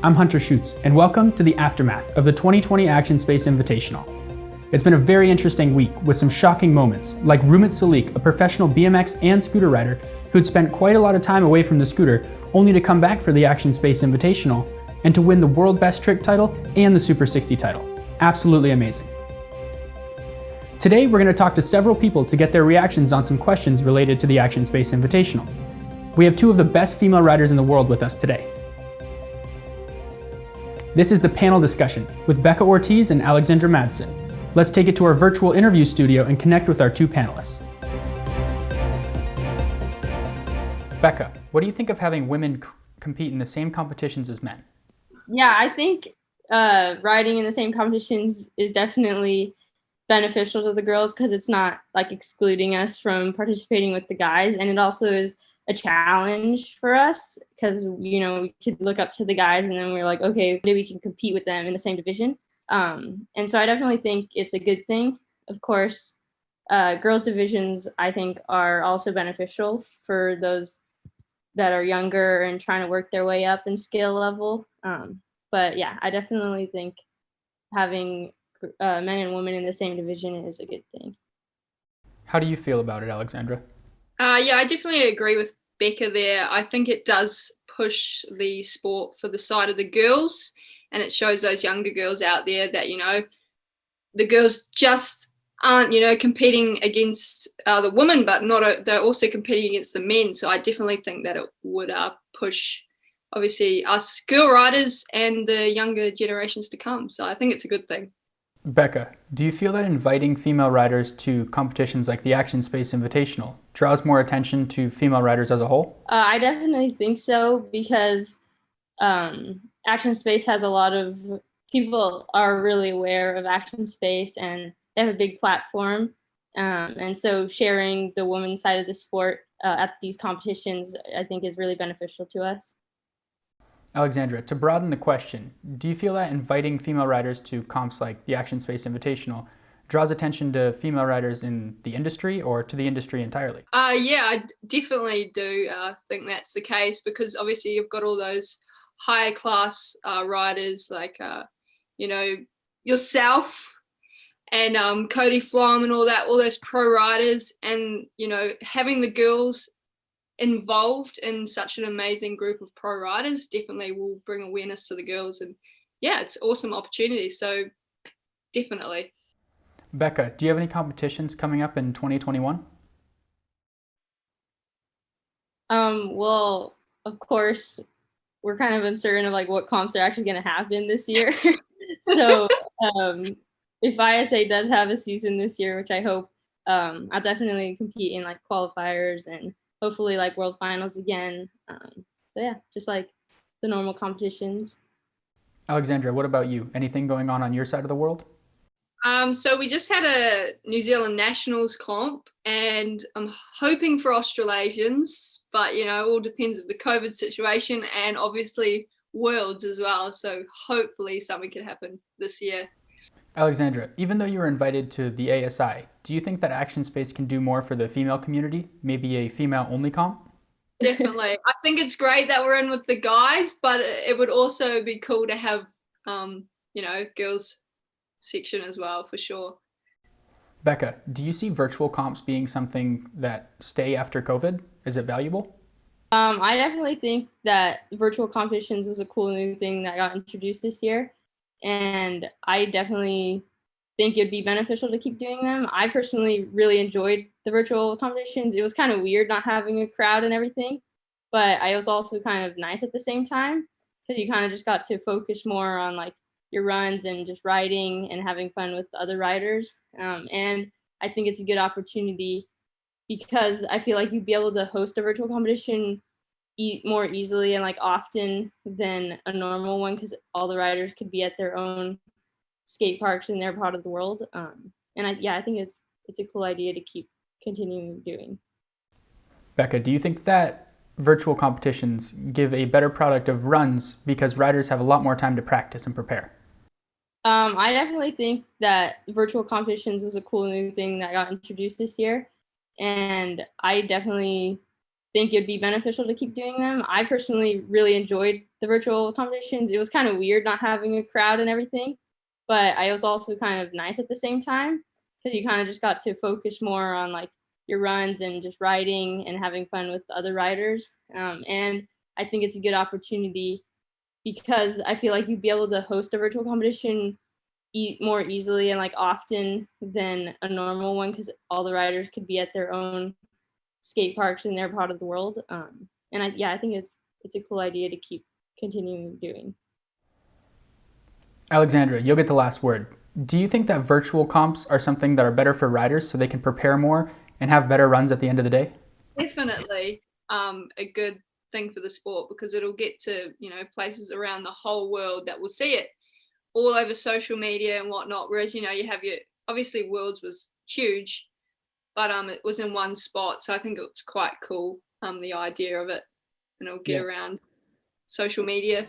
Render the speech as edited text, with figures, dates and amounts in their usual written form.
I'm Hunter Schutz, and welcome to the aftermath of the 2020 ACTION SPACE Invitational. It's been a very interesting week with some shocking moments, like Rumit Salik, a professional BMX and scooter rider who'd spent quite a lot of time away from the scooter, only to come back for the ACTION SPACE Invitational and to win the World Best Trick title and the Super 60 title. Absolutely amazing. Today, we're going to talk to several people to get their reactions on some questions related to the ACTION SPACE Invitational. We have two of the best female riders in the world with us today. This is the panel discussion with Becca Ortiz and Alexandra Madsen. Let's take it to our virtual interview studio and connect with our two panelists. Becca, what do you think of having women compete in the same competitions as men? Yeah, I think riding in the same competitions is definitely beneficial to the girls because it's not like excluding us from participating with the guys, and it also is a challenge for us because we could look up to the guys and then we're like, okay, maybe we can compete with them in the same division. And so I definitely think it's a good thing. Of course, girls divisions I think are also beneficial for those that are younger and trying to work their way up in skill level. But yeah, I definitely think having men and women in the same division is a good thing. How do you feel about it, Alexandra? Yeah, I definitely agree with Becca there. I think it does push the sport for the side of the girls, and it shows those younger girls out there that, the girls just aren't, competing against the women, but they're also competing against the men. So I definitely think that it would push, obviously, us girl riders and the younger generations to come. So I think it's a good thing. Becca, do you feel that inviting female riders to competitions like the ACTION SPACE Invitational draws more attention to female riders as a whole? I definitely think so because ACTION SPACE has a lot of people are really aware of ACTION SPACE and they have a big platform. And so sharing the women's side of the sport at these competitions, I think is really beneficial to us. Alexandra, to broaden the question, do you feel that inviting female riders to comps like the ACTION SPACE Invitational draws attention to female riders in the industry or to the industry entirely? Yeah, I definitely do think that's the case because obviously you've got all those higher class riders like, yourself and Cody Flom and all those pro riders, and, having the girls involved in such an amazing group of pro riders definitely will bring awareness to the girls, and yeah, it's awesome opportunity. So definitely. Becca, do you have any competitions coming up in 2021? Well, of course, we're kind of uncertain of like what comps are actually going to happen this year. So if ISA does have a season this year, which I hope, I'll definitely compete in like qualifiers and hopefully like world finals again. So yeah, just like the normal competitions. Alexandra, what about you? Anything going on your side of the world? So we just had a New Zealand Nationals comp, and I'm hoping for Australasians, but all depends on the COVID situation and obviously Worlds as well. So hopefully something can happen this year. Alexandra, even though you were invited to the ASI, do you think that ACTION SPACE can do more for the female community? Maybe a female-only comp? Definitely. I think it's great that we're in with the guys, but it would also be cool to have, girls section as well, for sure. Becca, do you see virtual comps being something that stay after COVID? Is it valuable? I definitely think that virtual competitions was a cool new thing that got introduced this year. And I definitely think it'd be beneficial to keep doing them. I personally really enjoyed the virtual competitions. It was kind of weird not having a crowd and everything, but I was also kind of nice at the same time because you kind of just got to focus more on like your runs and just riding and having fun with the other riders. And I think it's a good opportunity because I feel like you'd be able to host a virtual competition more easily and like often than a normal one because all the riders could be at their own skate parks in their part of the world. And I think it's a cool idea to keep continuing doing. Becca, do you think that virtual competitions give a better product of runs because riders have a lot more time to practice and prepare? I definitely think that virtual competitions was a cool new thing that got introduced this year. And I definitely think it'd be beneficial to keep doing them. I personally really enjoyed the virtual competitions. It was kind of weird not having a crowd and everything, but I was also kind of nice at the same time because you kind of just got to focus more on like your runs and just riding and having fun with the other riders. And I think it's a good opportunity because I feel like you'd be able to host a virtual competition more easily and like often than a normal one because all the riders could be at their own skate parks in their part of the world. And I think it's a cool idea to keep continuing doing. Alexandra, you'll get the last word. Do you think that virtual comps are something that are better for riders so they can prepare more and have better runs at the end of the day? Definitely a good thing for the sport because it'll get to, places around the whole world that will see it all over social media and whatnot. Whereas, you have obviously Worlds was huge, but it was in one spot. So I think it's quite cool, the idea of it, and it'll get around social media.